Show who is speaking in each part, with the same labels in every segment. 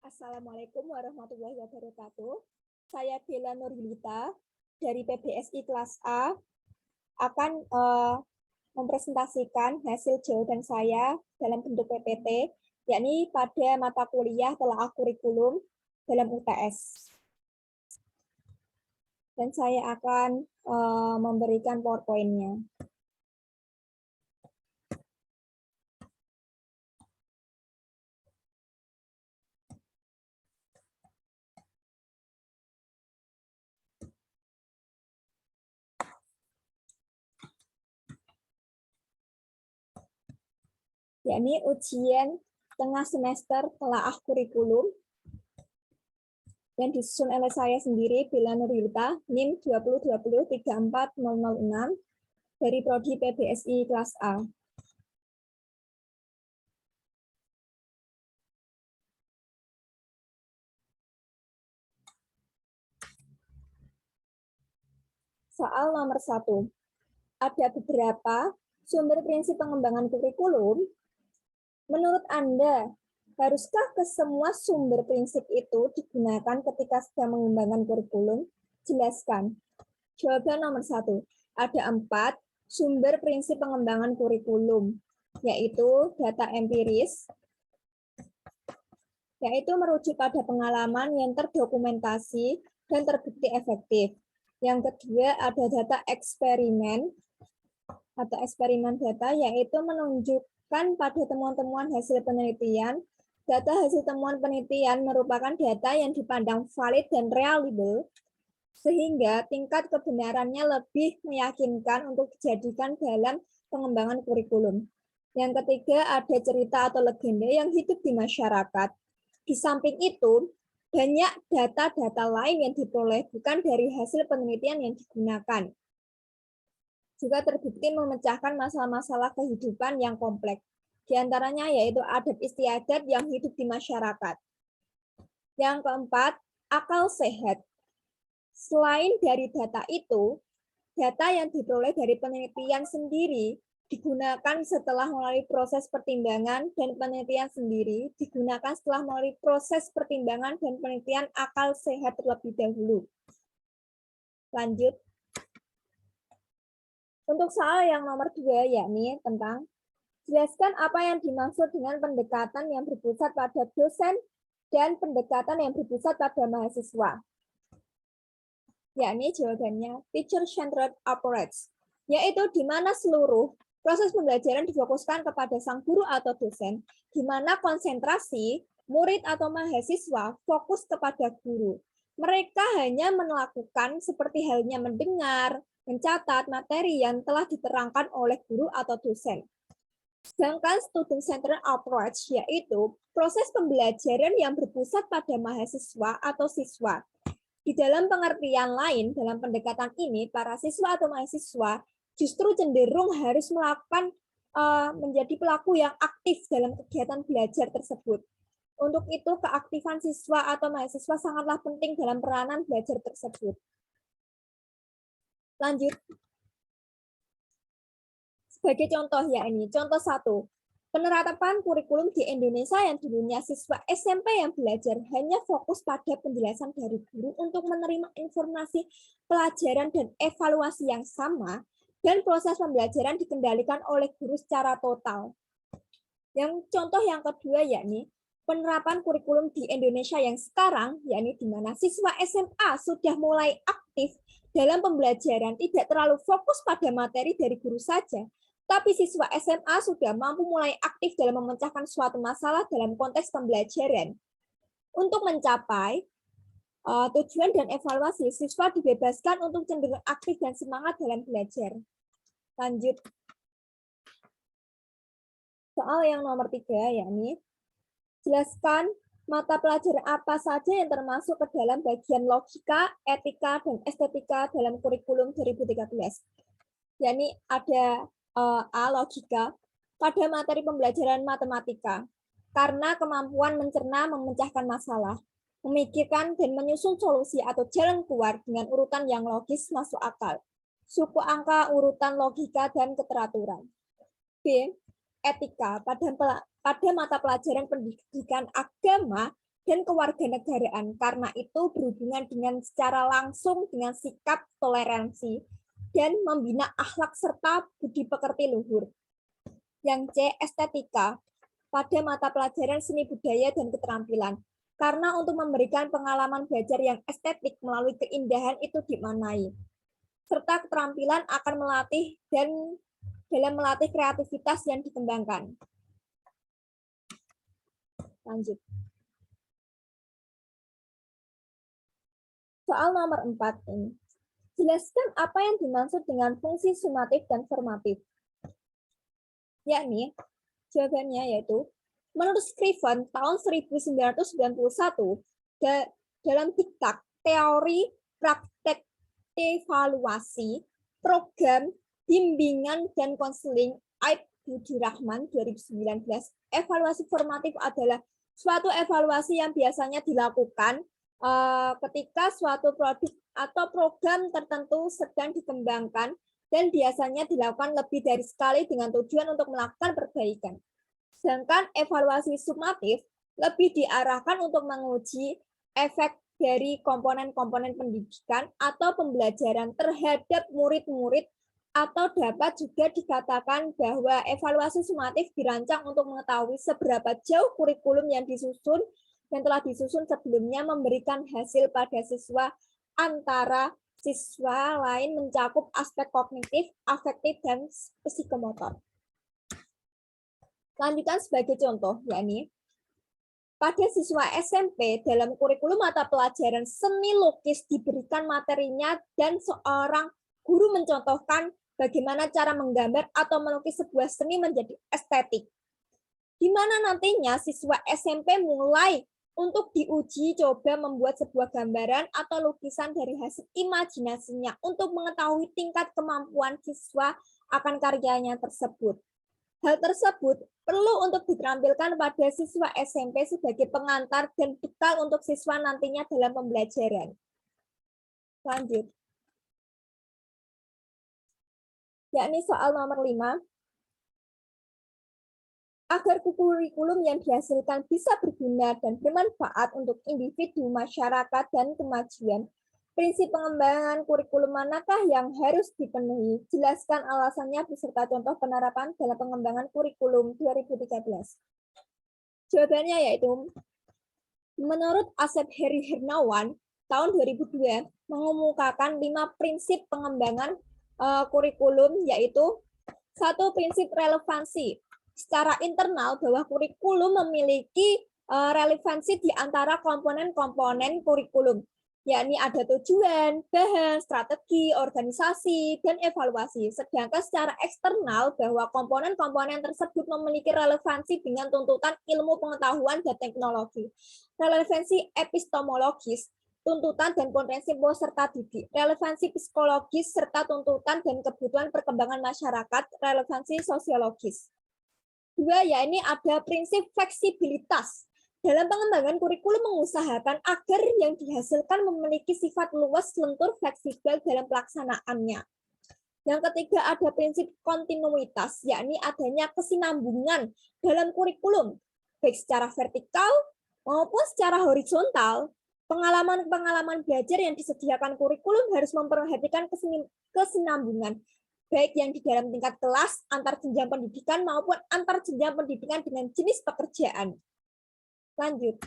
Speaker 1: Assalamualaikum warahmatullahi wabarakatuh. Saya Bella Nurhilita dari PBSI kelas A akan mempresentasikan hasil jawaban saya dalam bentuk PPT, yakni pada mata kuliah telaah kurikulum dalam UTS. Dan saya akan memberikan PowerPoint-nya. Yakni ujian tengah semester telaah kurikulum yang disusun oleh saya sendiri, Bella Nurhilita, NIM 2020-34006 dari Prodi PBSI kelas A. Soal nomor 1. Ada beberapa sumber prinsip pengembangan kurikulum. Menurut Anda, haruskah semua sumber prinsip itu digunakan ketika sedang mengembangkan kurikulum? Jelaskan. Jawaban nomor 1. Ada 4 sumber prinsip pengembangan kurikulum, yaitu data empiris, yaitu merujuk pada pengalaman yang terdokumentasi dan terbukti efektif. Yang kedua ada data eksperimen atau eksperimen data, yaitu menunjukkan pada temuan-temuan hasil penelitian. Data hasil temuan penelitian merupakan data yang dipandang valid dan reliable, sehingga tingkat kebenarannya lebih meyakinkan untuk dijadikan dalam pengembangan kurikulum. Yang ketiga ada cerita atau legenda yang hidup di masyarakat. Di samping itu, banyak data-data lain yang diperoleh bukan dari hasil penelitian yang digunakan. Juga terbukti memecahkan masalah-masalah kehidupan yang kompleks. Di antaranya yaitu adat istiadat yang hidup di masyarakat. Yang keempat, akal sehat. Selain dari data itu, data yang diperoleh dari penelitian sendiri digunakan setelah melalui proses pertimbangan dan penelitian sendiri digunakan setelah melalui proses pertimbangan dan penelitian akal sehat terlebih dahulu. Lanjut. Untuk soal yang nomor 2, yakni tentang jelaskan apa yang dimaksud dengan pendekatan yang berpusat pada dosen dan pendekatan yang berpusat pada mahasiswa. Yakni jawabannya teacher-centered approach, yaitu di mana seluruh proses pembelajaran difokuskan kepada sang guru atau dosen, di mana konsentrasi murid atau mahasiswa fokus kepada guru. Mereka hanya melakukan seperti halnya mendengar, mencatat materi yang telah diterangkan oleh guru atau dosen. Sedangkan student-centered approach yaitu proses pembelajaran yang berpusat pada mahasiswa atau siswa. Di dalam pengertian lain, dalam pendekatan ini, para siswa atau mahasiswa justru cenderung harus melakukan menjadi pelaku yang aktif dalam kegiatan belajar tersebut. Untuk itu, keaktifan siswa atau mahasiswa sangatlah penting dalam peranan belajar tersebut. Lanjut. Sebagai contoh ya ini, contoh 1. Penerapan kurikulum di Indonesia yang dulunya siswa SMP yang belajar hanya fokus pada penjelasan dari guru untuk menerima informasi pelajaran dan evaluasi yang sama, dan proses pembelajaran dikendalikan oleh guru secara total. Yang contoh yang kedua yakni penerapan kurikulum di Indonesia yang sekarang, yakni di mana siswa SMA sudah mulai aktif dalam pembelajaran, tidak terlalu fokus pada materi dari guru saja, tapi siswa SMA sudah mampu mulai aktif dalam memecahkan suatu masalah dalam konteks pembelajaran. Untuk mencapai tujuan dan evaluasi, siswa dibebaskan untuk cenderung aktif dan semangat dalam belajar. Lanjut. Soal yang nomor 3, yakni jelaskan mata pelajaran apa saja yang termasuk ke dalam bagian logika, etika, dan estetika dalam kurikulum 2013. Yakni ada A. Logika pada materi pembelajaran matematika, karena kemampuan mencerna memecahkan masalah, memikirkan dan menyusun solusi atau jalan keluar dengan urutan yang logis masuk akal, suku angka, urutan logika, dan keteraturan. B. Etika pada mata pelajaran pendidikan agama dan kewarganegaraan, karena itu berhubungan dengan secara langsung dengan sikap toleransi dan membina akhlak serta budi pekerti luhur. Yang C, estetika, pada mata pelajaran seni budaya dan keterampilan. Karena untuk memberikan pengalaman belajar yang estetik melalui keindahan itu dimaknai. Serta keterampilan akan melatih dan dalam melatih kreativitas yang dikembangkan. Lanjut. Soal nomor 4 ini. Jelaskan apa yang dimaksud dengan fungsi sumatif dan formatif. Yakni, jawabannya yaitu, menurut Scriven tahun 1991, dalam diktat teori praktek evaluasi, program bimbingan dan konseling Aib Budi Rahman 2019, evaluasi formatif adalah suatu evaluasi yang biasanya dilakukan ketika suatu produk atau program tertentu sedang dikembangkan dan biasanya dilakukan lebih dari sekali dengan tujuan untuk melakukan perbaikan. Sedangkan evaluasi sumatif lebih diarahkan untuk menguji efek dari komponen-komponen pendidikan atau pembelajaran terhadap murid-murid, atau dapat juga dikatakan bahwa evaluasi sumatif dirancang untuk mengetahui seberapa jauh kurikulum yang disusun yang telah disusun sebelumnya memberikan hasil pada siswa, antara siswa lain mencakup aspek kognitif, afektif, dan psikomotor. Lanjutan sebagai contoh, yakni pada siswa SMP dalam kurikulum mata pelajaran seni lukis diberikan materinya dan seorang guru mencontohkan bagaimana cara menggambar atau melukis sebuah seni menjadi estetik. Di mana nantinya siswa SMP mulai untuk diuji coba membuat sebuah gambaran atau lukisan dari hasil imajinasinya untuk mengetahui tingkat kemampuan siswa akan karyanya tersebut. Hal tersebut perlu untuk ditampilkan pada siswa SMP sebagai pengantar dan bekal untuk siswa nantinya dalam pembelajaran. Lanjut. Yakni soal nomor 5. Agar kurikulum yang dihasilkan bisa berguna dan bermanfaat untuk individu, masyarakat, dan kemajuan, prinsip pengembangan kurikulum manakah yang harus dipenuhi? Jelaskan alasannya beserta contoh penerapan dalam pengembangan kurikulum 2013. Jawabannya yaitu, menurut Asep Heri Hernawan, tahun 2002 mengemukakan 5 prinsip pengembangan kurikulum, yaitu 1. Prinsip relevansi. Secara internal bahwa kurikulum memiliki relevansi di antara komponen-komponen kurikulum, yakni ada tujuan, bahan, strategi, organisasi, dan evaluasi. Sedangkan secara eksternal bahwa komponen-komponen tersebut memiliki relevansi dengan tuntutan ilmu pengetahuan dan teknologi. Relevansi epistemologis, tuntutan dan potensi peserta didik, relevansi psikologis, serta tuntutan dan kebutuhan perkembangan masyarakat, relevansi sosiologis. 2, yakni ada prinsip fleksibilitas. Dalam pengembangan kurikulum mengusahakan agar yang dihasilkan memiliki sifat luas, lentur, fleksibel dalam pelaksanaannya. Yang ketiga ada prinsip kontinuitas, yakni adanya kesinambungan dalam kurikulum, baik secara vertikal maupun secara horizontal. Pengalaman-pengalaman belajar yang disediakan kurikulum harus memperhatikan kesinambungan, baik yang di dalam tingkat kelas, antar jenjang pendidikan, maupun antar jenjang pendidikan dengan jenis pekerjaan. Lanjut.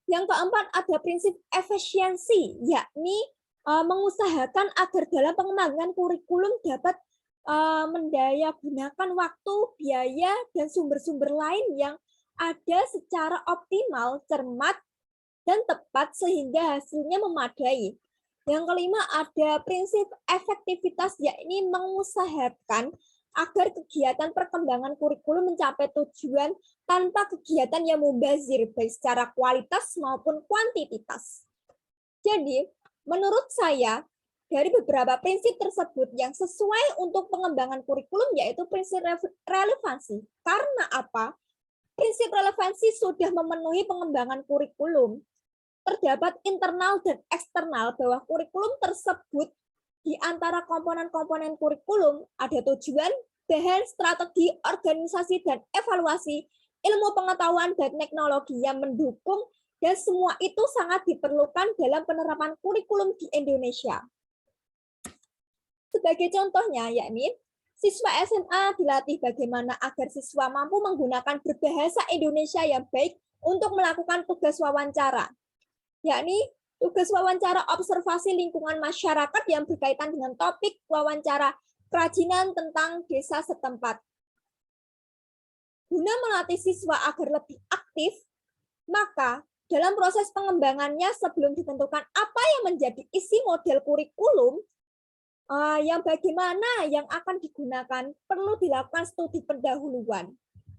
Speaker 1: Yang keempat ada prinsip efisiensi, yakni mengusahakan agar dalam pengembangan kurikulum dapat mendayagunakan waktu, biaya, dan sumber-sumber lain yang ada secara optimal, cermat, dan tepat sehingga hasilnya memadai. Yang kelima ada prinsip efektivitas, yakni mengusahakan agar kegiatan perkembangan kurikulum mencapai tujuan tanpa kegiatan yang mubazir, baik secara kualitas maupun kuantitas. Jadi, menurut saya, dari beberapa prinsip tersebut yang sesuai untuk pengembangan kurikulum yaitu prinsip relevansi. Karena apa? Prinsip relevansi sudah memenuhi pengembangan kurikulum. Terdapat internal dan eksternal bahwa kurikulum tersebut di antara komponen-komponen kurikulum ada tujuan, bahan, strategi, organisasi, dan evaluasi. ilmu pengetahuan dan teknologi yang mendukung, dan semua itu sangat diperlukan dalam penerapan kurikulum di Indonesia. Sebagai contohnya, yakni siswa SMA dilatih bagaimana agar siswa mampu menggunakan berbahasa Indonesia yang baik untuk melakukan tugas wawancara, yakni tugas wawancara observasi lingkungan masyarakat yang berkaitan dengan topik wawancara kerajinan tentang desa setempat. Guna melatih siswa agar lebih aktif, maka dalam proses pengembangannya sebelum ditentukan apa yang menjadi isi model kurikulum, yang bagaimana yang akan digunakan perlu dilakukan studi pendahuluan.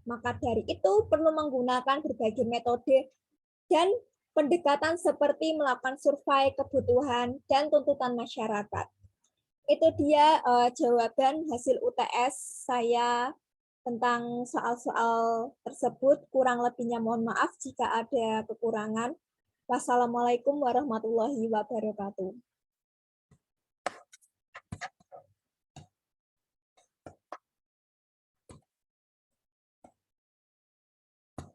Speaker 1: Maka dari itu perlu menggunakan berbagai metode dan pendekatan seperti melakukan survei kebutuhan dan tuntutan masyarakat. Itu dia jawaban hasil UTS saya tentang soal-soal tersebut. Kurang lebihnya mohon maaf jika ada kekurangan. Wassalamualaikum warahmatullahi wabarakatuh.